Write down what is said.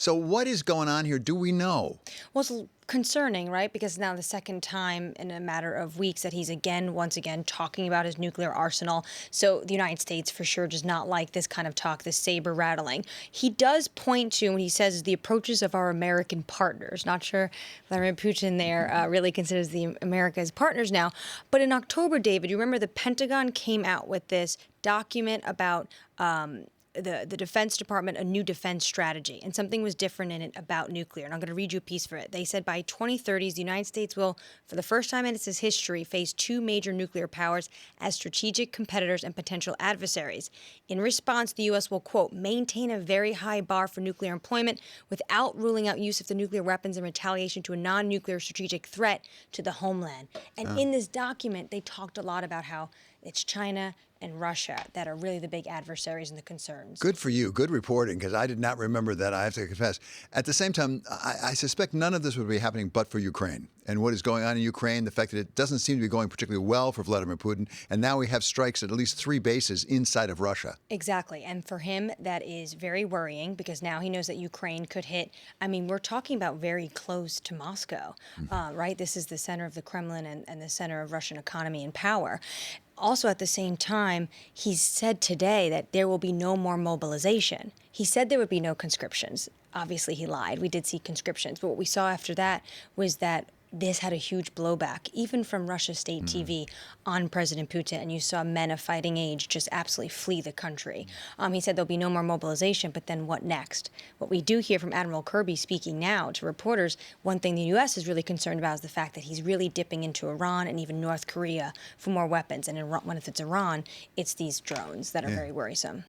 So what is going on here? Do we know? Well, it's concerning, right? Because now the second time in a matter of weeks that he's once again talking about his nuclear arsenal. So the United States for sure does not like this kind of talk, this saber rattling. He does point to, when he says, the approaches of our American partners. Not sure Vladimir Putin there really considers the America as partners now. But in October, David, you remember the Pentagon came out with this document about the Defense Department, a new defense strategy, and something was different in it about nuclear. And I'm going to read you a piece for it. They said by 2030s, the United States will, for the first time in its history, face two major nuclear powers as strategic competitors and potential adversaries. In response, the U.S. will, quote, maintain a very high bar for nuclear employment without ruling out use of the nuclear weapons in retaliation to a non-nuclear strategic threat to the homeland. And in this document, they talked a lot about how it's China and Russia that are really the big adversaries and the concerns. Good for you. Good reporting, because I did not remember that, I have to confess. At the same time, I suspect none of this would be happening but for Ukraine. And what is going on in Ukraine, the fact that it doesn't seem to be going particularly well for Vladimir Putin, and now we have strikes at least 3 bases inside of Russia. Exactly. And for him, that is very worrying, because now he knows that Ukraine could hit, I mean, we're talking about very close to Moscow, right? This is the center of the Kremlin and the center of Russian economy and power. Also, at the same time, he said today that there will be no more mobilization. He said there would be no conscriptions. Obviously, he lied. We did see conscriptions. But what we saw after that was that this had a huge blowback, even from Russia state TV, on President Putin. And you saw men of fighting age just absolutely flee the country. He said there'll be no more mobilization, but then what next? What we do hear from Admiral Kirby speaking now to reporters, one thing the U.S. is really concerned about is the fact that he's really dipping into Iran and even North Korea for more weapons. And when if it's Iran, it's these drones that are very worrisome.